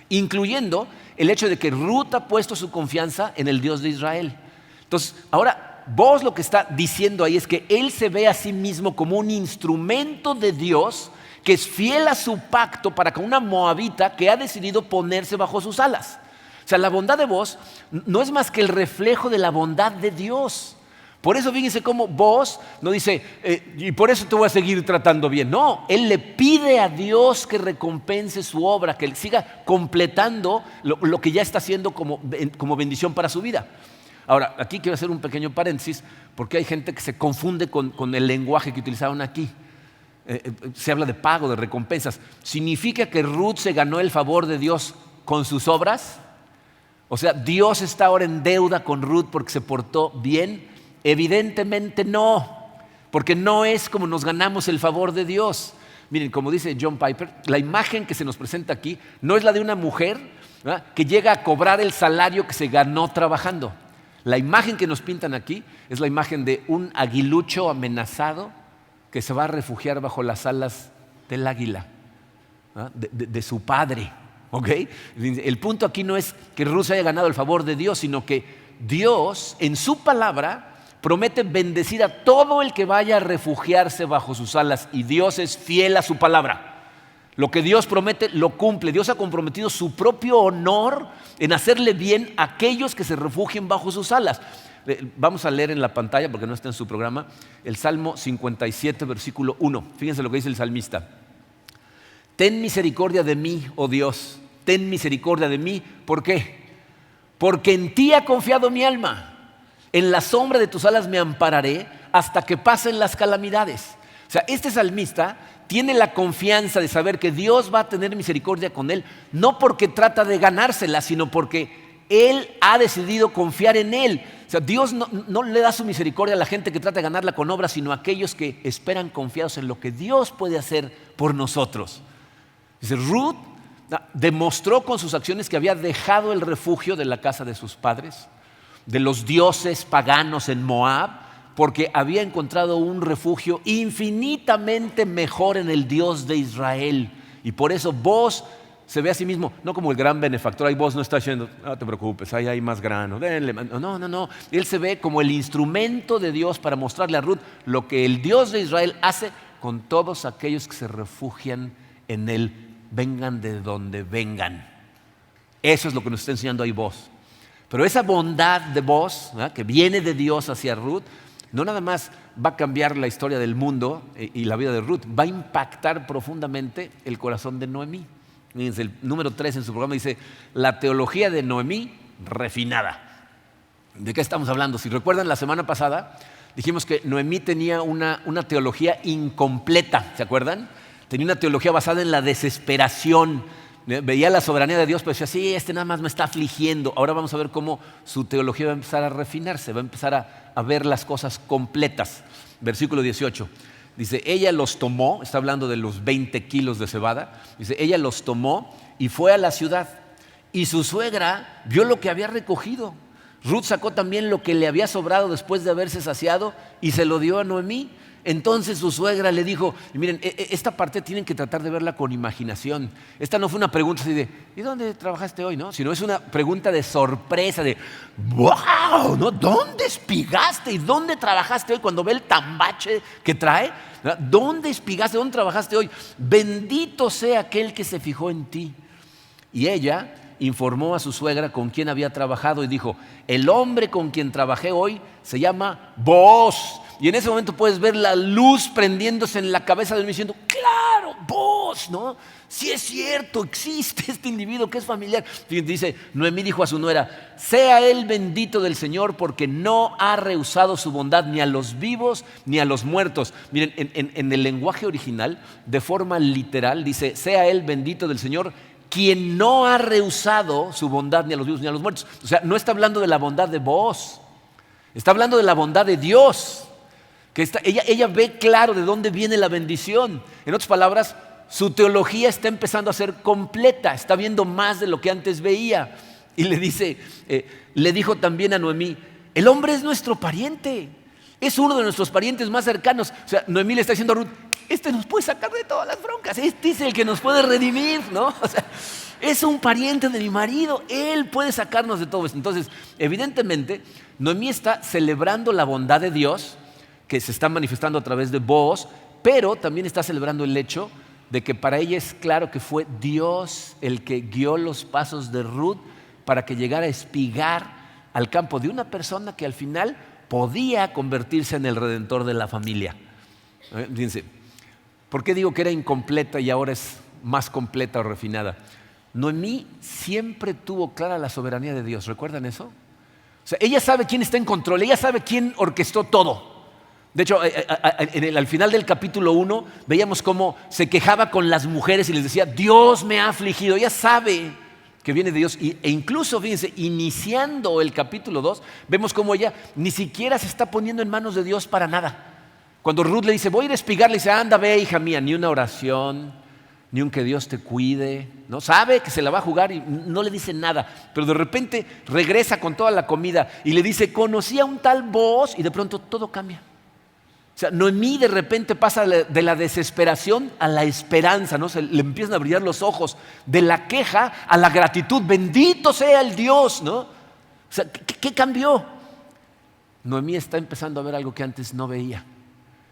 incluyendo el hecho de que Ruth ha puesto su confianza en el Dios de Israel. Entonces, ahora Boaz lo que está diciendo ahí es que él se ve a sí mismo como un instrumento de Dios que es fiel a su pacto para con una moabita que ha decidido ponerse bajo sus alas. O sea, la bondad de Boaz no es más que el reflejo de la bondad de Dios. Por eso fíjense cómo Boaz no dice, y por eso te voy a seguir tratando bien. No, él le pide a Dios que recompense su obra, que él siga completando lo que ya está haciendo como bendición para su vida. Ahora, aquí quiero hacer un pequeño paréntesis, porque hay gente que se confunde con el lenguaje que utilizaron aquí. Se habla de pago, de recompensas. ¿Significa que Ruth se ganó el favor de Dios con sus obras? O sea, ¿Dios está ahora en deuda con Ruth porque se portó bien? Evidentemente no, porque no es como nos ganamos el favor de Dios. Miren, como dice John Piper, la imagen que se nos presenta aquí no es la de una mujer, ¿verdad?, que llega a cobrar el salario que se ganó trabajando. La imagen que nos pintan aquí es la imagen de un aguilucho amenazado que se va a refugiar bajo las alas del águila, ¿verdad?, de su padre. ¿Okay? El punto aquí no es que Ruth haya ganado el favor de Dios, sino que Dios en su palabra promete bendecir a todo el que vaya a refugiarse bajo sus alas, y Dios es fiel a su palabra. Lo que Dios promete lo cumple. Dios ha comprometido su propio honor en hacerle bien a aquellos que se refugien bajo sus alas. Vamos a leer en la pantalla, porque no está en su programa, el Salmo 57, versículo 1. Fíjense lo que dice el salmista. Ten misericordia de mí, oh Dios, ten misericordia de mí. ¿Por qué? Porque en ti ha confiado mi alma. En la sombra de tus alas me ampararé hasta que pasen las calamidades. O sea, este salmista tiene la confianza de saber que Dios va a tener misericordia con él, no porque trata de ganársela, sino porque él ha decidido confiar en él. O sea, Dios no le da su misericordia a la gente que trata de ganarla con obras, sino a aquellos que esperan confiados en lo que Dios puede hacer por nosotros. Dice, Ruth demostró con sus acciones que había dejado el refugio de la casa de sus padres, de los dioses paganos en Moab, porque había encontrado un refugio infinitamente mejor en el Dios de Israel. Y por eso Boaz se ve a sí mismo, no como el gran benefactor. Ahí Boaz no está diciendo, no te preocupes, ahí hay más grano, denle. No. Él se ve como el instrumento de Dios para mostrarle a Ruth lo que el Dios de Israel hace con todos aquellos que se refugian en él, vengan de donde vengan. Eso es lo que nos está enseñando ahí Boaz. Pero esa bondad de Boaz, ¿verdad?, que viene de Dios hacia Ruth, no nada más va a cambiar la historia del mundo y la vida de Ruth, va a impactar profundamente el corazón de Noemí. Fíjense, el número 3 en su programa dice, la teología de Noemí refinada. ¿De qué estamos hablando? Si recuerdan, la semana pasada dijimos que Noemí tenía una teología incompleta, ¿se acuerdan? Tenía una teología basada en la desesperación. Veía la soberanía de Dios, pero decía, sí, nada más me está afligiendo. Ahora vamos a ver cómo su teología va a empezar a refinarse, va a empezar a ver las cosas completas. Versículo 18, dice, ella los tomó, está hablando de los 20 kilos de cebada, dice, ella los tomó y fue a la ciudad, y su suegra vio lo que había recogido. Ruth sacó también lo que le había sobrado después de haberse saciado y se lo dio a Noemí. Entonces su suegra le dijo, miren, esta parte tienen que tratar de verla con imaginación. Esta no fue una pregunta así de, ¿y dónde trabajaste hoy? ¿No? Sino es una pregunta de sorpresa, de, ¡wow! ¿No? ¿Dónde espigaste? ¿Y dónde trabajaste hoy? Cuando ve el tambache que trae, ¿verdad? ¿Dónde espigaste? ¿Dónde trabajaste hoy? Bendito sea aquel que se fijó en ti. Y ella informó a su suegra con quien había trabajado y dijo, el hombre con quien trabajé hoy se llama Boaz. Y en ese momento puedes ver la luz prendiéndose en la cabeza de él diciendo, claro, Boaz, ¿no? Sí es cierto, existe este individuo que es familiar. Dice, Noemí dijo a su nuera, sea él bendito del Señor porque no ha rehusado su bondad ni a los vivos ni a los muertos. Miren, en el lenguaje original, de forma literal, dice, sea él bendito del Señor quien no ha rehusado su bondad ni a los vivos ni a los muertos. O sea, no está hablando de la bondad de Booz, está hablando de la bondad de Dios. Que ella ve claro de dónde viene la bendición. En otras palabras, su teología está empezando a ser completa, está viendo más de lo que antes veía. Y le dijo también a Noemí, el hombre es nuestro pariente, es uno de nuestros parientes más cercanos. O sea, Noemí le está diciendo a Ruth, este nos puede sacar de todas las broncas, este es el que nos puede redimir, ¿no? O sea, es un pariente de mi marido, él puede sacarnos de todo esto. Entonces, evidentemente, Noemí está celebrando la bondad de Dios, que se está manifestando a través de Booz, pero también está celebrando el hecho de que para ella es claro que fue Dios el que guió los pasos de Ruth para que llegara a espigar al campo de una persona que al final podía convertirse en el redentor de la familia. Fíjense, ¿por qué digo que era incompleta y ahora es más completa o refinada? Noemí siempre tuvo clara la soberanía de Dios, ¿recuerdan eso? O sea, ella sabe quién está en control, ella sabe quién orquestó todo. De hecho, al final del capítulo 1 veíamos cómo se quejaba con las mujeres y les decía, Dios me ha afligido. Ella sabe que viene de Dios. E incluso, fíjense, iniciando el capítulo 2, vemos cómo ella ni siquiera se está poniendo en manos de Dios para nada. Cuando Ruth le dice, voy a ir a espigar, le dice, anda, ve, hija mía, ni una oración, ni un que Dios te cuide. ¿No? Sabe que se la va a jugar y no le dice nada. Pero de repente regresa con toda la comida y le dice, conocí a un tal Booz, y de pronto todo cambia. O sea, Noemí de repente pasa de la desesperación a la esperanza, ¿no? Le empiezan a brillar los ojos, de la queja a la gratitud. Bendito sea el Dios, ¿no? O sea, ¿qué cambió? Noemí está empezando a ver algo que antes no veía.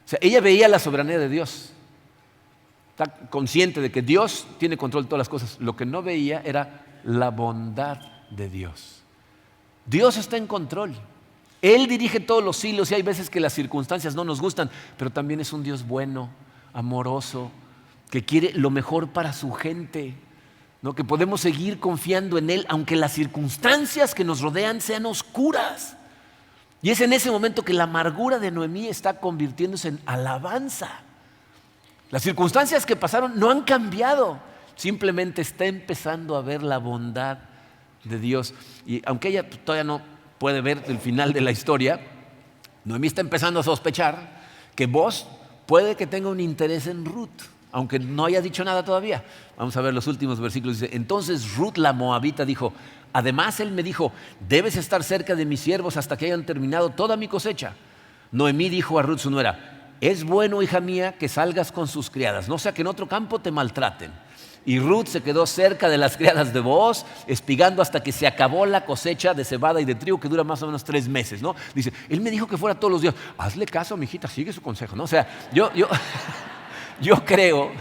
O sea, ella veía la soberanía de Dios. Está consciente de que Dios tiene control de todas las cosas. Lo que no veía era la bondad de Dios. Dios está en control. Él dirige todos los hilos y hay veces que las circunstancias no nos gustan, pero también es un Dios bueno, amoroso, que quiere lo mejor para su gente, ¿no? Que podemos seguir confiando en Él aunque las circunstancias que nos rodean sean oscuras. Y es en ese momento que la amargura de Noemí está convirtiéndose en alabanza. Las circunstancias que pasaron no han cambiado, simplemente está empezando a ver la bondad de Dios. Y aunque ella todavía no puede ver el final de la historia, Noemí está empezando a sospechar que Booz puede que tenga un interés en Ruth, aunque no haya dicho nada todavía. Vamos a ver los últimos versículos. Dice, entonces Ruth la moabita dijo, además él me dijo, debes estar cerca de mis siervos hasta que hayan terminado toda mi cosecha. Noemí dijo a Ruth su nuera, es bueno, hija mía, que salgas con sus criadas, no sea que en otro campo te maltraten. Y Ruth se quedó cerca de las criadas de Booz, espigando hasta que se acabó la cosecha de cebada y de trigo, que dura más o menos 3 meses, ¿no? Dice, él me dijo que fuera todos los días. Hazle caso, mijita, sigue su consejo, ¿no? O sea, yo creo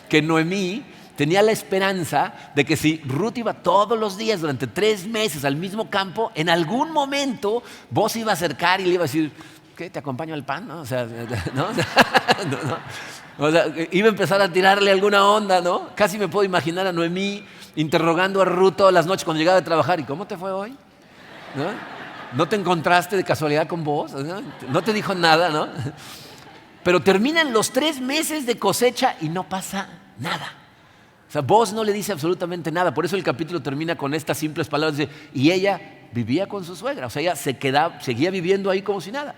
que Noemí tenía la esperanza de que si Ruth iba todos los días durante 3 meses al mismo campo, en algún momento Booz iba a acercar y le iba a decir, ¿qué? ¿Te acompaño al pan? ¿No? O sea, ¿no? O sea, iba a empezar a tirarle alguna onda, ¿no? Casi me puedo imaginar a Noemí interrogando a Ruth todas las noches cuando llegaba de trabajar. ¿Y cómo te fue hoy? ¿No? ¿No te encontraste de casualidad con Booz? ¿No te dijo nada, no? Pero terminan los 3 meses de cosecha y no pasa nada. O sea, Booz no le dice absolutamente nada. Por eso el capítulo termina con estas simples palabras. Dice, y ella vivía con su suegra. O sea, ella seguía viviendo ahí como si nada.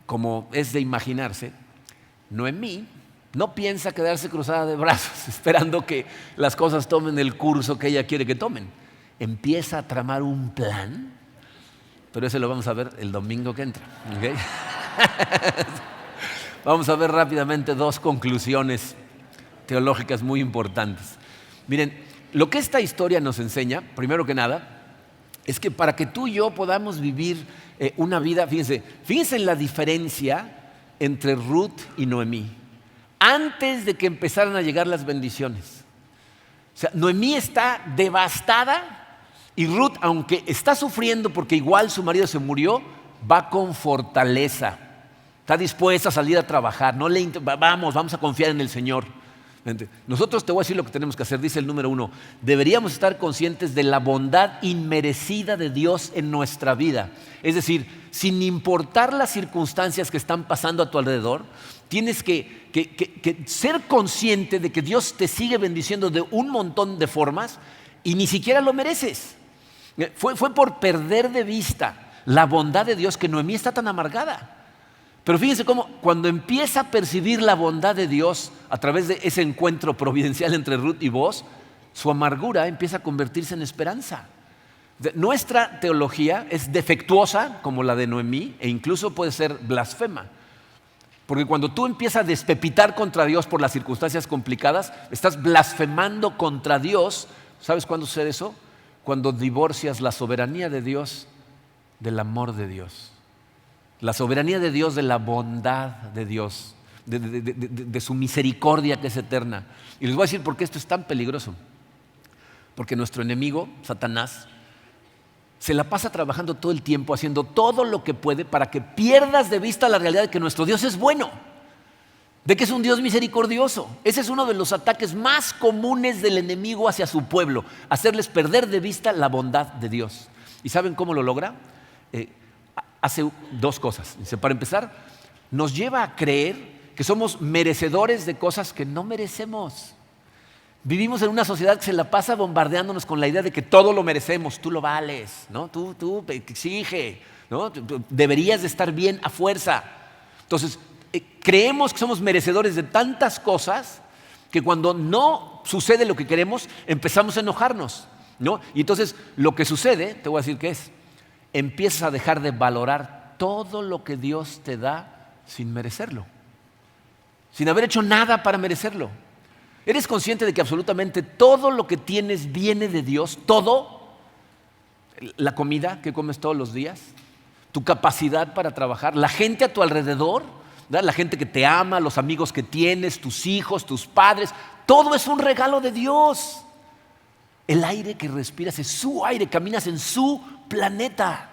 Como es de imaginarse, Noemí no piensa quedarse cruzada de brazos esperando que las cosas tomen el curso que ella quiere que tomen. Empieza a tramar un plan, pero ese lo vamos a ver el domingo que entra. ¿Okay? Vamos a ver rápidamente 2 conclusiones teológicas muy importantes. Miren, lo que esta historia nos enseña, primero que nada, es que para que tú y yo podamos vivir una vida, fíjense en la diferencia entre Ruth y Noemí, antes de que empezaran a llegar las bendiciones. O sea, Noemí está devastada y Ruth, aunque está sufriendo porque igual su marido se murió, va con fortaleza. Está dispuesta a salir a trabajar. Vamos a confiar en el Señor. Nosotros te voy a decir lo que tenemos que hacer, dice el número 1. Deberíamos estar conscientes de la bondad inmerecida de Dios en nuestra vida. Es decir, sin importar las circunstancias que están pasando a tu alrededor, tienes que ser consciente de que Dios te sigue bendiciendo de un montón de formas y ni siquiera lo mereces. Fue por perder de vista la bondad de Dios que Noemí está tan amargada. Pero fíjense cómo cuando empieza a percibir la bondad de Dios a través de ese encuentro providencial entre Ruth y Boaz, su amargura empieza a convertirse en esperanza. Nuestra teología es defectuosa como la de Noemí e incluso puede ser blasfema. Porque cuando tú empiezas a despepitar contra Dios por las circunstancias complicadas, estás blasfemando contra Dios. ¿Sabes cuándo sucede eso? Cuando divorcias la soberanía de Dios del amor de Dios. La soberanía de Dios de la bondad de Dios, de su misericordia que es eterna. Y les voy a decir por qué esto es tan peligroso. Porque nuestro enemigo, Satanás, se la pasa trabajando todo el tiempo, haciendo todo lo que puede para que pierdas de vista la realidad de que nuestro Dios es bueno, de que es un Dios misericordioso. Ese es uno de los ataques más comunes del enemigo hacia su pueblo, hacerles perder de vista la bondad de Dios. ¿Y saben cómo lo logra? Hace dos cosas. Para empezar, nos lleva a creer que somos merecedores de cosas que no merecemos. Vivimos en una sociedad que se la pasa bombardeándonos con la idea de que todo lo merecemos. Tú lo vales, ¿no? Tú exige, ¿no? Tú deberías de estar bien a fuerza. Entonces, creemos que somos merecedores de tantas cosas que cuando no sucede lo que queremos, empezamos a enojarnos, ¿no? Y entonces, lo que sucede, te voy a decir qué es. Empiezas a dejar de valorar todo lo que Dios te da sin merecerlo, sin haber hecho nada para merecerlo. ¿Eres consciente de que absolutamente todo lo que tienes viene de Dios? Todo. La comida que comes todos los días, tu capacidad para trabajar, la gente a tu alrededor, ¿verdad? La gente que te ama, los amigos que tienes, tus hijos, tus padres, todo es un regalo de Dios. El aire que respiras es su aire, caminas en su planeta.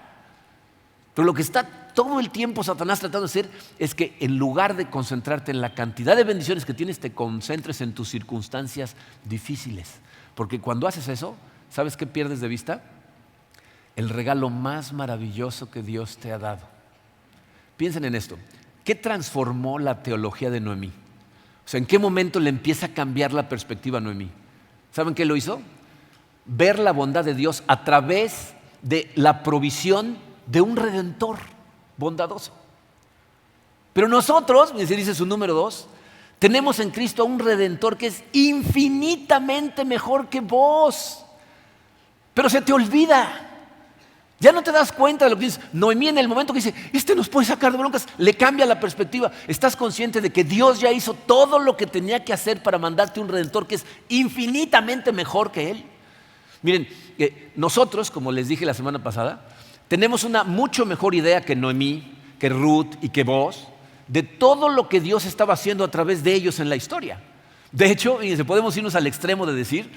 Pero lo que está todo el tiempo Satanás tratando de hacer es que en lugar de concentrarte en la cantidad de bendiciones que tienes, te concentres en tus circunstancias difíciles. Porque cuando haces eso, ¿sabes qué pierdes de vista? El regalo más maravilloso que Dios te ha dado. Piensen en esto. ¿Qué transformó la teología de Noemí? O sea, ¿en qué momento le empieza a cambiar la perspectiva a Noemí? ¿Saben qué lo hizo? Ver la bondad de Dios a través de la provisión de un redentor bondadoso. Pero nosotros, dice su número 2, tenemos en Cristo a un redentor que es infinitamente mejor que vos. Pero se te olvida. Ya no te das cuenta de lo que dice Noemí en el momento que dice, este nos puede sacar de broncas, le cambia la perspectiva. Estás consciente de que Dios ya hizo todo lo que tenía que hacer para mandarte un redentor que es infinitamente mejor que él. Miren, nosotros, como les dije la semana pasada, tenemos una mucho mejor idea que Noemí, que Ruth y que Boaz de todo lo que Dios estaba haciendo a través de ellos en la historia. De hecho, podemos irnos al extremo de decir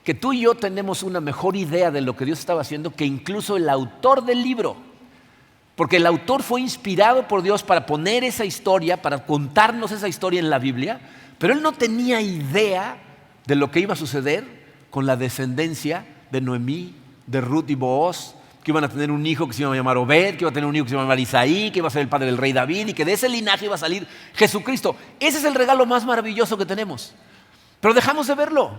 que tú y yo tenemos una mejor idea de lo que Dios estaba haciendo que incluso el autor del libro. Porque el autor fue inspirado por Dios para poner esa historia, para contarnos esa historia en la Biblia, pero él no tenía idea de lo que iba a suceder con la descendencia de Noemí, de Ruth y Boaz, que iban a tener un hijo que se iba a llamar Obed, que iba a tener un hijo que se iba a llamar Isaí, que iba a ser el padre del rey David y que de ese linaje iba a salir Jesucristo. Ese es el regalo más maravilloso que tenemos. Pero dejamos de verlo.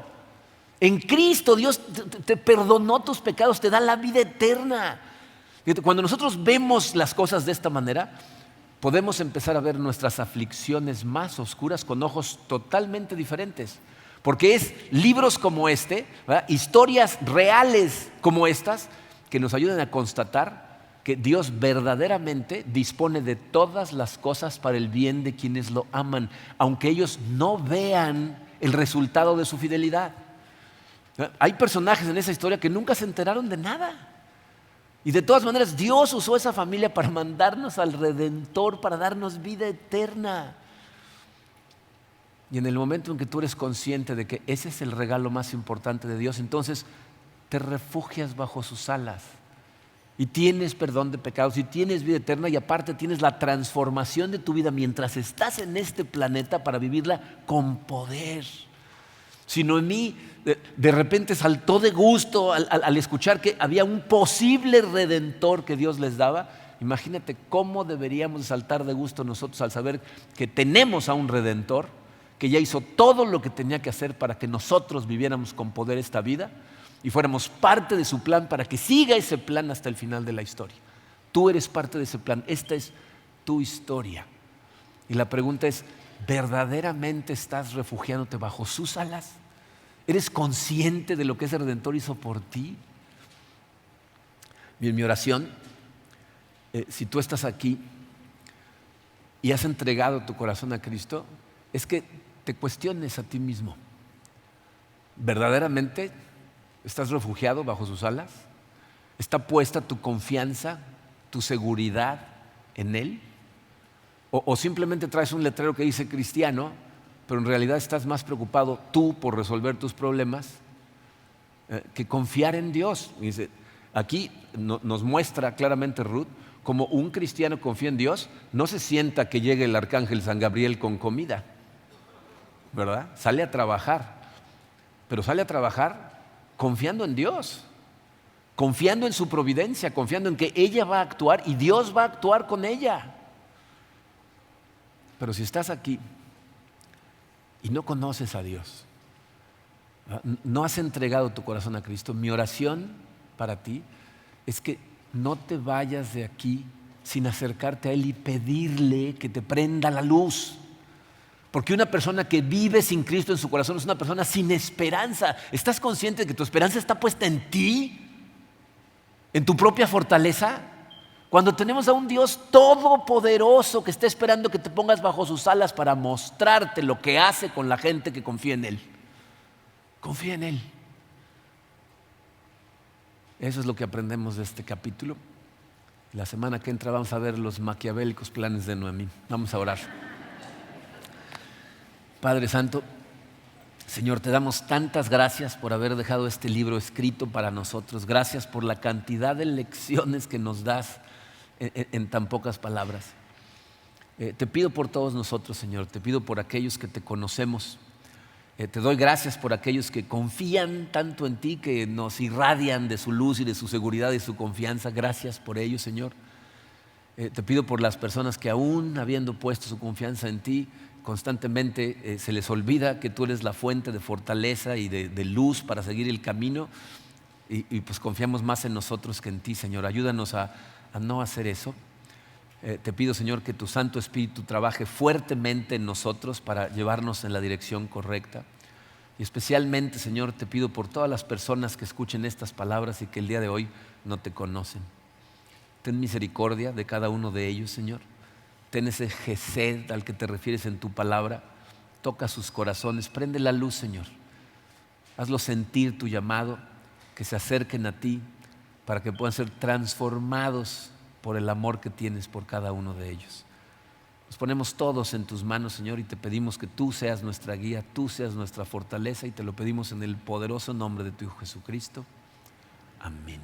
En Cristo Dios te perdonó tus pecados, te da la vida eterna. Cuando nosotros vemos las cosas de esta manera, podemos empezar a ver nuestras aflicciones más oscuras con ojos totalmente diferentes. Porque es libros como este, ¿verdad? Historias reales como estas, que nos ayudan a constatar que Dios verdaderamente dispone de todas las cosas para el bien de quienes lo aman, aunque ellos no vean el resultado de su fidelidad. Hay personajes en esa historia que nunca se enteraron de nada. Y de todas maneras Dios usó esa familia para mandarnos al Redentor, para darnos vida eterna. Y en el momento en que tú eres consciente de que ese es el regalo más importante de Dios, entonces te refugias bajo sus alas y tienes perdón de pecados y tienes vida eterna y aparte tienes la transformación de tu vida mientras estás en este planeta para vivirla con poder. Si Noemí de repente saltó de gusto al escuchar que había un posible redentor que Dios les daba, imagínate cómo deberíamos de saltar de gusto nosotros al saber que tenemos a un redentor que ya hizo todo lo que tenía que hacer para que nosotros viviéramos con poder esta vida y fuéramos parte de su plan para que siga ese plan hasta el final de la historia. Tú eres parte de ese plan, esta es tu historia. Y la pregunta es, ¿verdaderamente estás refugiándote bajo sus alas? ¿Eres consciente de lo que ese Redentor hizo por ti? Bien, mi oración, si tú estás aquí y has entregado tu corazón a Cristo, es que te cuestiones a ti mismo. ¿Verdaderamente estás refugiado bajo sus alas? ¿Está puesta tu confianza, tu seguridad en Él? ¿O simplemente traes un letrero que dice cristiano, pero en realidad estás más preocupado tú por resolver tus problemas que confiar en Dios? Y dice, aquí nos muestra claramente Ruth como un cristiano confía en Dios, no se sienta que llegue el arcángel San Gabriel con comida, ¿verdad? Sale a trabajar, pero sale a trabajar confiando en Dios, confiando en su providencia, confiando en que ella va a actuar y Dios va a actuar con ella. Pero si estás aquí y no conoces a Dios, no has entregado tu corazón a Cristo, mi oración para ti es que no te vayas de aquí sin acercarte a Él y pedirle que te prenda la luz. Porque una persona que vive sin Cristo en su corazón es una persona sin esperanza. ¿Estás consciente de que tu esperanza está puesta en ti? ¿En tu propia fortaleza? Cuando tenemos a un Dios todopoderoso que está esperando que te pongas bajo sus alas para mostrarte lo que hace con la gente que confía en Él. Confía en Él. Eso es lo que aprendemos de este capítulo. La semana que entra vamos a ver los maquiavélicos planes de Noemí. Vamos a orar. Padre Santo, Señor, te damos tantas gracias por haber dejado este libro escrito para nosotros. Gracias por la cantidad de lecciones que nos das en tan pocas palabras. Te pido por todos nosotros, Señor. Te pido por aquellos que te conocemos. Te doy gracias por aquellos que confían tanto en ti, que nos irradian de su luz y de su seguridad y su confianza. Gracias por ellos, Señor. Te pido por las personas que aún habiendo puesto su confianza en ti, constantemente se les olvida que tú eres la fuente de fortaleza y de luz para seguir el camino y pues confiamos más en nosotros que en ti, Señor. Ayúdanos a no hacer eso. Te pido, Señor, que tu Santo Espíritu trabaje fuertemente en nosotros para llevarnos en la dirección correcta. Y especialmente, Señor, te pido por todas las personas que escuchen estas palabras y que el día de hoy no te conocen. Ten misericordia de cada uno de ellos, Señor. Ten ese gesed al que te refieres en tu palabra. Toca sus corazones, prende la luz, Señor. Hazlos sentir tu llamado, que se acerquen a ti para que puedan ser transformados por el amor que tienes por cada uno de ellos. Nos ponemos todos en tus manos, Señor, y te pedimos que tú seas nuestra guía, tú seas nuestra fortaleza, y te lo pedimos en el poderoso nombre de tu Hijo Jesucristo. Amén.